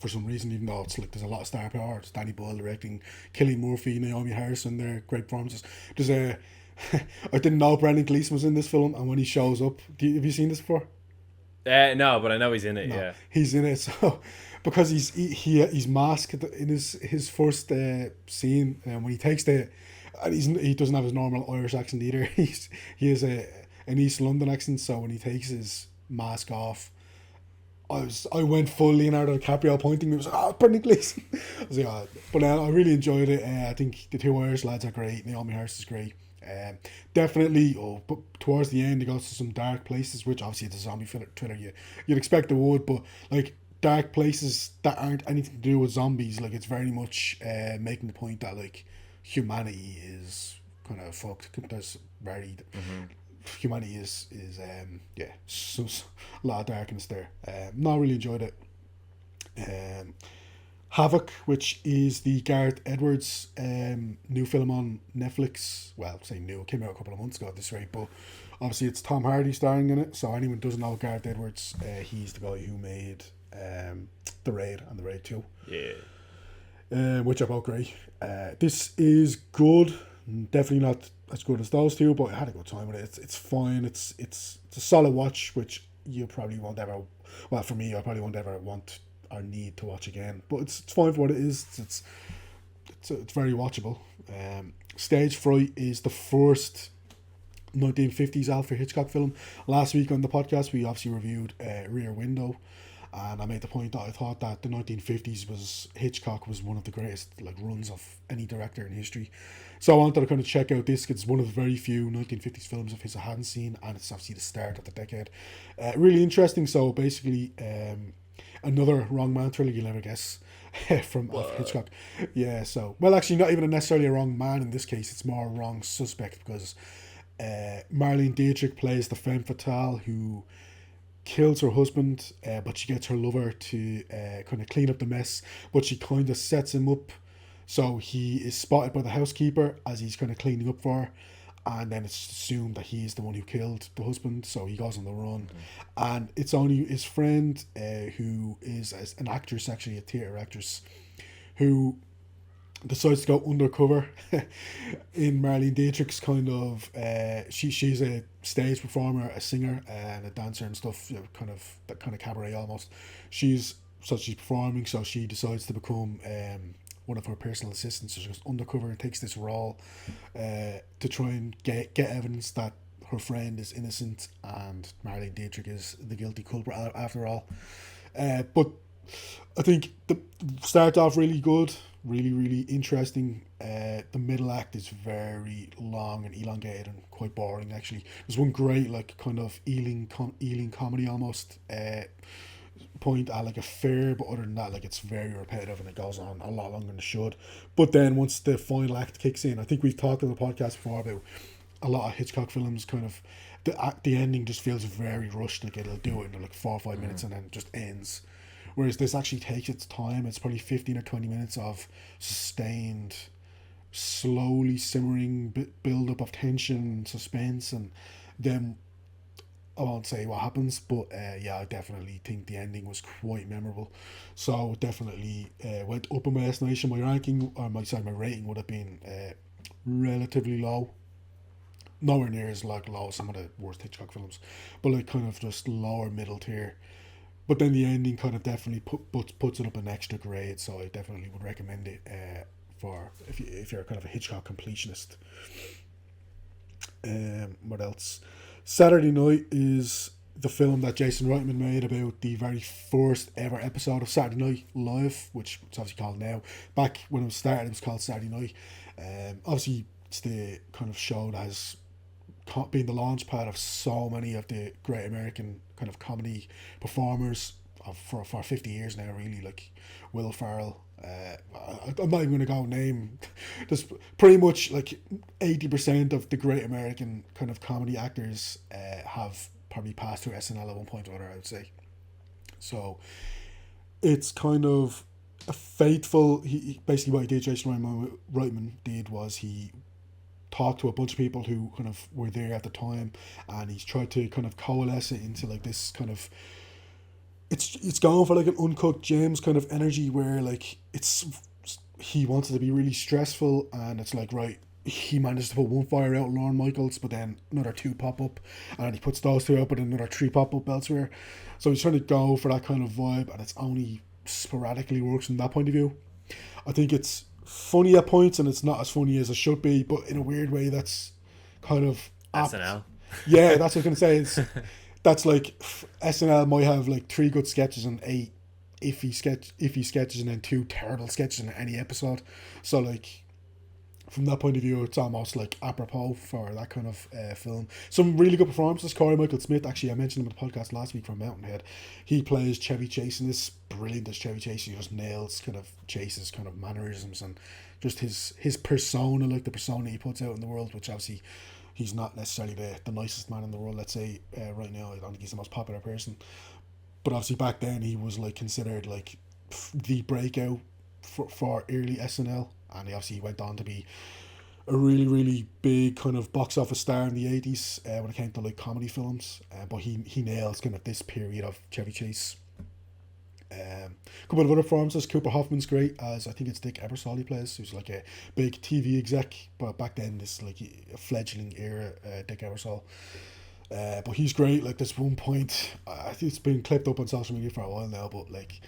for some reason, even though it's like there's a lot of star power, it's Danny Boyle directing, Cillian Murphy, Naomi Harrison, they're great performances. There's a I didn't know Brendan Gleeson was in this film, and when he shows up, have you seen this before? No, but I know he's in it. No, Yeah. he's in it. So because he's masked in his first scene, and when he takes and he doesn't have his normal Irish accent either. He has an East London accent. So when he takes his mask off, I went full Leonardo DiCaprio pointing. It was like, oh, Brendan Gleeson. I was like, oh. But I really enjoyed it. I think the two Irish lads are great. Naomi Harris is great. Definitely. Oh, but towards the end, it goes to some dark places, which obviously it's a zombie thriller. You'd expect it would, but like dark places that aren't anything to do with zombies. Like it's very much making the point that like humanity is kind of fucked. There's very humanity is yeah, so a lot of darkness there. Not really enjoyed it. Um, Havoc, which is the Gareth Edwards new film on Netflix. Well, say new, it came out a couple of months ago at this rate, but obviously it's Tom Hardy starring in it. So anyone who doesn't know Gareth Edwards, he's the guy who made The Raid and The Raid 2. Yeah. Which are both great. This is good. Definitely not as good as those two, but I had a good time with it. It's fine. It's a solid watch, which you probably won't ever. Well, for me, I probably won't ever want or need to watch again. But it's fine for what it is. It's it's very watchable. Stage Fright is the first 1950s Alfred Hitchcock film. Last week on the podcast, we obviously reviewed Rear Window, and I made the point that I thought that the 1950s was Hitchcock was one of the greatest like runs of any director in history. So I wanted to kind of check out this. It's one of the very few 1950s films of his I hadn't seen, and it's obviously the start of the decade. Really interesting. So basically, another wrong man thriller you'll never guess from Alfred Hitchcock. Yeah. So well, actually, not even necessarily a wrong man in this case. It's more a wrong suspect because Marlene Dietrich plays the femme fatale who kills her husband, but she gets her lover to kind of clean up the mess, but she kind of sets him up so he is spotted by the housekeeper as he's kind of cleaning up for her, and then it's assumed that he's the one who killed the husband, so he goes on the run. And it's only his friend, who is an actress, actually a theatre actress, who decides to go undercover in Marlene Dietrich's kind of she's a stage performer, a singer and a dancer and stuff, you know, kind of that kind of cabaret almost. She's performing, so she decides to become one of her personal assistants. So she goes undercover and takes this role to try and get evidence that her friend is innocent and Marlene Dietrich is the guilty culprit after all. But I think the start off really good, really interesting. The middle act is very long and elongated and quite boring actually. There's one great like kind of Ealing comedy almost point at like a fair, but other than that, like it's very repetitive and it goes on a lot longer than it should. But then once the final act kicks in, I think we've talked on the podcast before about a lot of Hitchcock films kind of the ending just feels very rushed. Like it'll do it in like 4 or 5 minutes and then it just ends. Whereas this actually takes its time. It's probably 15 or 20 minutes of sustained, slowly simmering build up of tension, suspense, and then I won't say what happens, but yeah, I definitely think the ending was quite memorable. So definitely went up in my estimation. My ranking, or my rating would have been relatively low. Nowhere near as like low as some of the worst Hitchcock films, but like kind of just lower middle tier. But then the ending kind of definitely puts it up an extra grade, so I definitely would recommend it for if you're kind of a Hitchcock completionist. What else? Saturday Night is the film that Jason Reitman made about the very first ever episode of Saturday Night Live, which it's obviously called now. Back when it was started, it was called Saturday Night. Obviously, it's the kind of show that has been the launch pad of so many of the great American kind of comedy performers for 50 years now, really, like Will Ferrell. I'm not even going to go name. There's pretty much like 80% of the great American kind of comedy actors have probably passed through SNL at one point or other, I would say. So it's kind of a faithful. Basically what he did, Jason Reitman did was he talked to a bunch of people who kind of were there at the time, and he's tried to kind of coalesce it into like this kind of it's going for like an uncut gems kind of energy where like it's he wanted to be really stressful, and it's like right, he managed to put one fire out Lorne Michaels, but then another two pop up, and he puts those two out, but then another three pop up elsewhere. So he's trying to go for that kind of vibe, and it's only sporadically works from that point of view. I think it's funny at points, and it's not as funny as it should be, but in a weird way that's kind of apt. SNL. Yeah, that's what I was gonna say. That's like SNL might have like 3 good sketches and 8 iffy sketches, and then 2 terrible sketches in any episode. So like from that point of view, it's almost like apropos for that kind of film. Some really good performances. Corey Michael Smith, actually, I mentioned him on the podcast last week from Mountainhead. He plays Chevy Chase in this, brilliant as Chevy Chase. He just nails kind of Chase's kind of mannerisms and just his persona, like the persona he puts out in the world, which obviously he's not necessarily the nicest man in the world, let's say. Right now, I don't think he's the most popular person. But obviously back then, he was like considered like the breakout for early SNL. And he went on to be a really big kind of box office star in the 80s when it came to like comedy films. But he nails kind of this period of Chevy Chase. A couple of other performances. Cooper Hoffman's great as, I think it's Dick Ebersol he plays, who's like a big TV exec, but back then this like a fledgling era Dick Ebersol. But he's great. Like this one point, I think it's been clipped up on social media for a while now, but like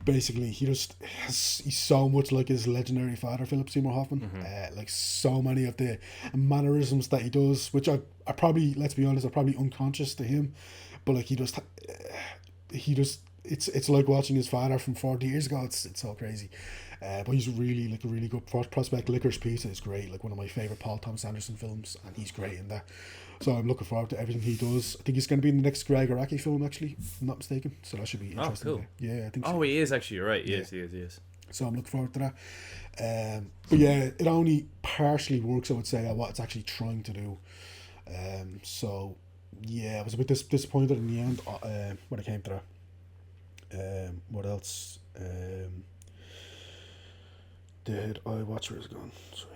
basically he's so much like his legendary father, Philip Seymour Hoffman. Like so many of the mannerisms that he does, which are probably, let's be honest, are probably unconscious to him, but like he just it's like watching his father from 40 years ago. It's so crazy. But he's really like a really good prospect. Licorice Pizza is great, like one of my favorite Paul Thomas Anderson films, and he's great in that. So I'm looking forward to everything he does. I think he's going to be in the next Greg Araki film, actually, if I'm not mistaken. So that should be Oh, interesting. cool. Yeah, I think so. Oh, he is actually. You're right. He is. So I'm looking forward to that. But yeah, it only partially works, I would say, at what it's actually trying to do. So yeah, I was a bit disappointed in the end when it came to that. What else? Did I watch where it's gone? Sorry.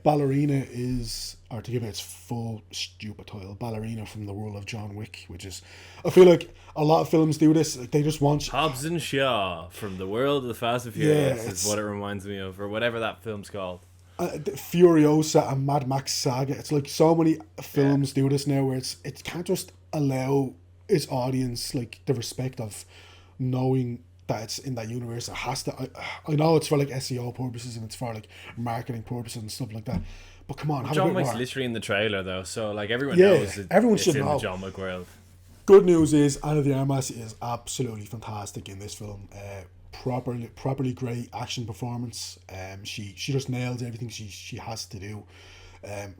Ballerina is, or to give it its full stupid title, Ballerina from the World of John Wick, which is, I feel like a lot of films do this. Like they just want Hobbs and Shaw from the World of the Fast and Furious is what it reminds me of, or whatever that film's called. Furiosa and Mad Max Saga. It's like so many films do this now, where it can't just allow its audience like the respect of knowing that it's in that universe. It has to. I know it's for like SEO purposes and it's for like marketing purposes and stuff like that. But come on, have John a bit Wick's more. literally in the trailer though, so like everyone knows everyone it's should in know. the John Wick world. Good news is Anna de Armas is absolutely fantastic in this film. Properly great action performance. She just nails everything she has to do.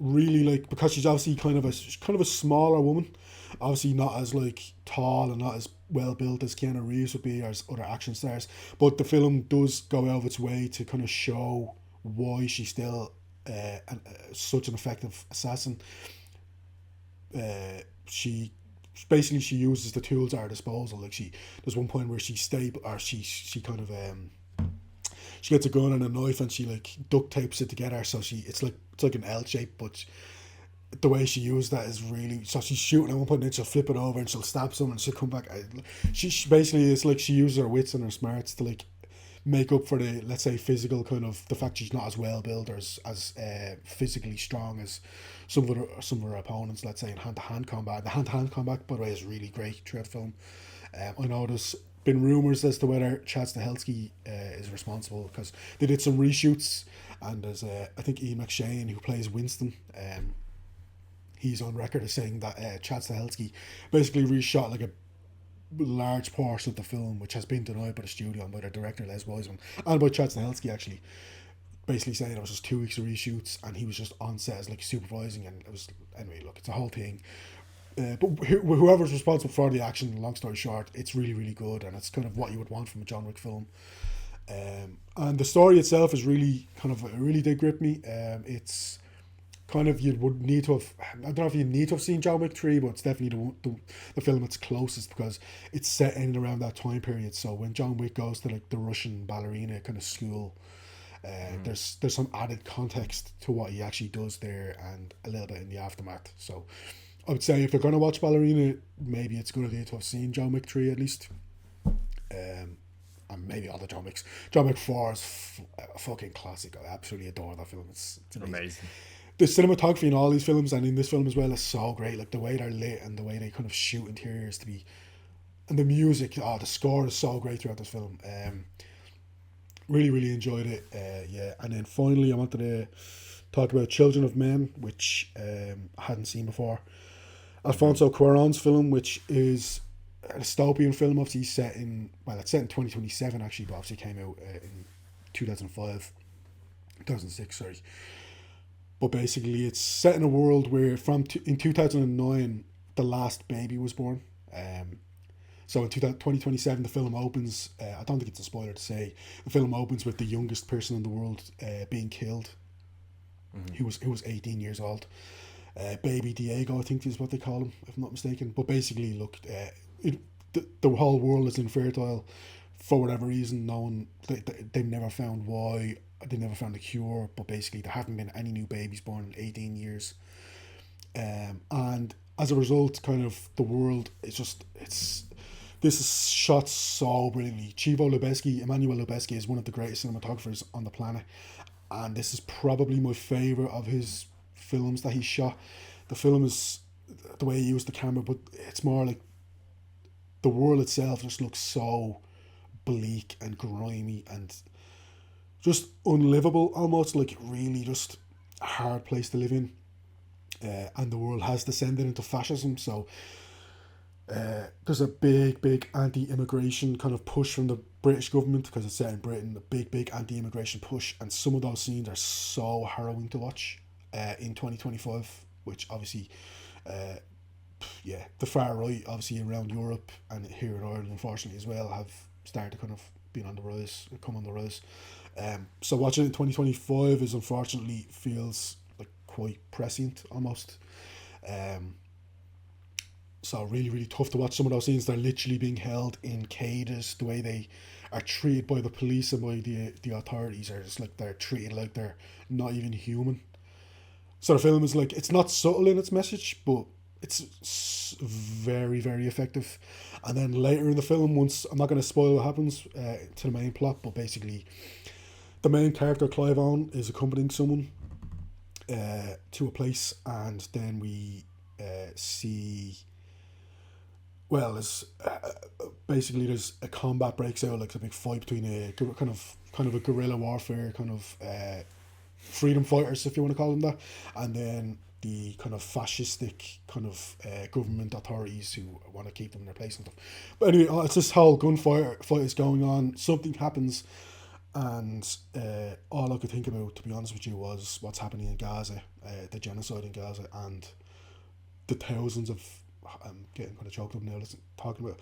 Really, like, because she's obviously kind of a smaller woman, obviously not as like tall and not as well built as Keanu Reeves would be or as other action stars, but the film does go out of its way to kind of show why she's still such an effective assassin. She uses the tools at her disposal. Like there's one point where she kind of she gets a gun and a knife and she like duct tapes it together, so it's like an L shape, but the way she used that is really, so she's shooting at one point and then she'll flip it over and she'll stab someone and she'll come back. She basically, it's like she uses her wits and her smarts to like make up for the, let's say, physical kind of, the fact she's not as well built or as physically strong as some of her opponents, let's say, in hand-to-hand combat. The hand-to-hand combat, by the way, is really great throughout the film. I know there's been rumours as to whether Chad Stahelski is responsible, because they did some reshoots, and there's I think Ian McShane, who plays Winston, he's on record as saying that Chad Stahelski basically reshot like a large portion of the film, which has been denied by the studio and by the director Les Wiseman and by Chad Stahelski, actually, basically saying it was just 2 weeks of reshoots and he was just on set as like supervising, and it was, anyway, look, it's a whole thing. But whoever's responsible for the action, long story short, it's really, really good, and it's kind of what you would want from a John Wick film. And the story itself is really kind of, it really did grip me. It's kind of, you would need to have, I don't know if you need to have seen John Wick 3, but it's definitely the film that's closest, because it's set in and around that time period. So when John Wick goes to like the Russian ballerina kind of school, there's some added context to what he actually does there, and a little bit in the aftermath. So I would say if you're going to watch Ballerina, maybe it's a good idea to have seen John Wick 3 at least. And maybe other John Wicks. John Wick 4 is a fucking classic. I absolutely adore that film. It's amazing. The cinematography in all these films, and in this film as well, is so great. Like the way they're lit and the way they kind of shoot interiors to be, and the music, the score is so great throughout this film. Really, really enjoyed it. Yeah, and then finally I wanted to talk about Children of Men, which I hadn't seen before. Alfonso Cuarón's film, which is a dystopian film, obviously set in, well, it's set in 2027 actually, but obviously came out in 2006, sorry. But basically it's set in a world where in 2009 the last baby was born. So in 2027 the film opens, I don't think it's a spoiler to say, the film opens with the youngest person in the world being killed, who was 18 years old. Baby Diego, I think is what they call him, if I'm not mistaken. But basically, look, the whole world is infertile for whatever reason. No one, they've never found why. They never found a cure. But basically, there haven't been any new babies born in 18 years. And as a result, kind of the world is just, this is shot so brilliantly. Emmanuel Lubezki is one of the greatest cinematographers on the planet, and this is probably my favorite of his films that he shot. The film is the way he used the camera, but it's more like the world itself just looks so bleak and grimy and just unlivable almost, like really just a hard place to live in. And the world has descended into fascism, so there's a big anti-immigration kind of push from the British government, because it's set in Britain, a big anti-immigration push, and some of those scenes are so harrowing to watch in 2025, which obviously the far right, obviously around Europe and here in Ireland, unfortunately as well, have started to kind of been on the rise, come on the rise. So watching it in 2025 is unfortunately feels like quite prescient almost. So really tough to watch some of those scenes. They're literally being held in cages. The way they are treated by the police and by the authorities are just like they're treated like they're not even human. So the film is like, it's not subtle in its message, but it's very effective. And then later in the film, once, I'm not going to spoil what happens to the main plot, but basically the main character Clive Owen is accompanying someone to a place, and then we see, well, basically there's a combat breaks out, like a big fight between a kind of a guerrilla warfare kind of freedom fighters, if you want to call them that, and then the kind of fascistic kind of government authorities who want to keep them in their place and stuff. But anyway, it's this whole gunfight is going on. Something happens, and all I could think about, to be honest with you, was what's happening in Gaza, the genocide in Gaza, and the thousands of, I'm getting kind of choked up now talking about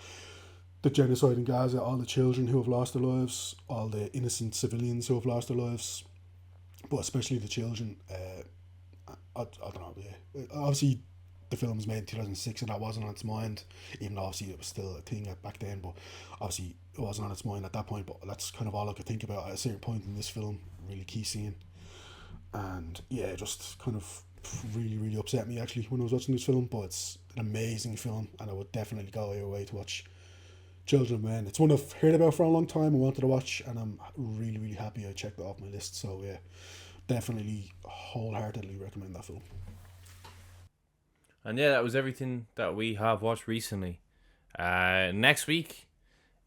the genocide in Gaza, all the children who have lost their lives, all the innocent civilians who have lost their lives, but especially the children. I don't know, yeah. Obviously, the film was made in 2006 and that wasn't on its mind, even though obviously it was still a thing back then, but obviously it wasn't on its mind at that point, but that's kind of all I could think about at a certain point in this film, really key scene. And yeah, just kind of really upset me actually when I was watching this film, but it's an amazing film and I would definitely go your way to watch Children of Men. It's one I've heard about for a long time, I wanted to watch, and I'm really happy I checked it off my list, so yeah, definitely wholeheartedly recommend that film. And yeah, that was everything that we have watched recently. Next week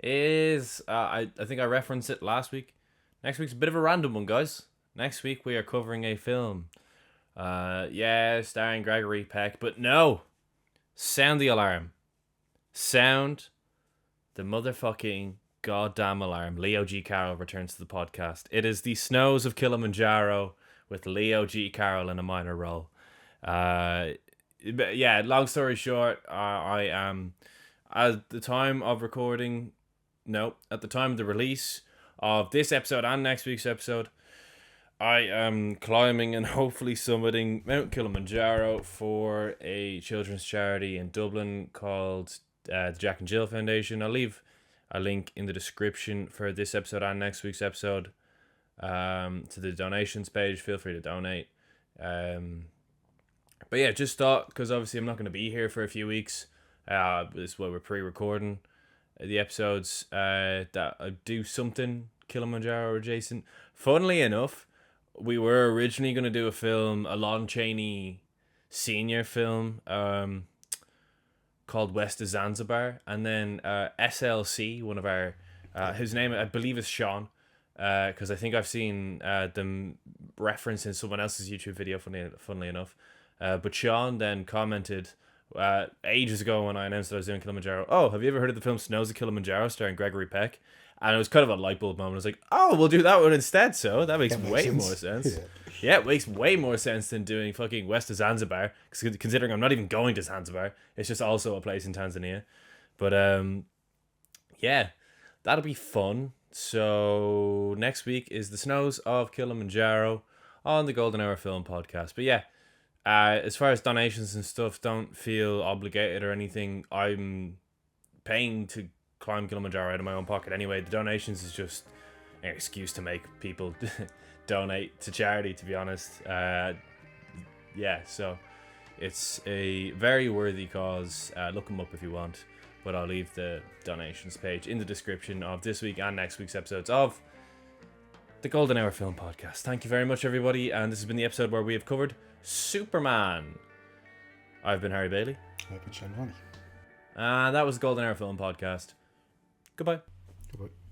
is I think I referenced it last week. Next week's a bit of a random one, guys. Next week we are covering a film. Starring Gregory Peck, but no, sound the alarm. Sound the motherfucking goddamn alarm. Leo G. Carroll returns to the podcast. It is The Snows of Kilimanjaro with Leo G. Carroll in a minor role. Long story short, I am, at the time of recording, at the time of the release of this episode and next week's episode, I am climbing and hopefully summiting Mount Kilimanjaro for a children's charity in Dublin called the Jack and Jill Foundation. I'll leave a link in the description for this episode and next week's episode to the donations page. Feel free to donate. But yeah, just thought, because obviously I'm not going to be here for a few weeks. This is why we're pre-recording the episodes. That I do something Kilimanjaro adjacent. Funnily enough, we were originally going to do a Lon Chaney senior film called West of Zanzibar, and then SLC, one of our his name I believe is Sean, because I think I've seen them referenced in someone else's YouTube video, funnily enough. But Sean then commented ages ago when I announced that I was doing Kilimanjaro, "Oh, have you ever heard of the film Snows of Kilimanjaro starring Gregory Peck?" And it was kind of a light bulb moment. I was like, "Oh, we'll do that one instead." So that makes way more sense. Yeah, it makes way more sense than doing fucking West of Zanzibar, considering I'm not even going to Zanzibar. It's just also a place in Tanzania. But yeah, that'll be fun. So next week is The Snows of Kilimanjaro on the Golden Hour Film Podcast. But yeah, as far as donations and stuff, don't feel obligated or anything. I'm paying to climb Kilimanjaro out of my own pocket anyway. The donations is just an excuse to make people donate to charity, to be honest. So it's a very worthy cause. Look them up if you want, but I'll leave the donations page in the description of this week and next week's episodes of the Golden Hour Film Podcast. Thank you very much, everybody, and this has been the episode where we have covered Superman. I've been Harry Bailey. I've been Shane Honey. And that was Golden Hour Film Podcast. Goodbye. Goodbye.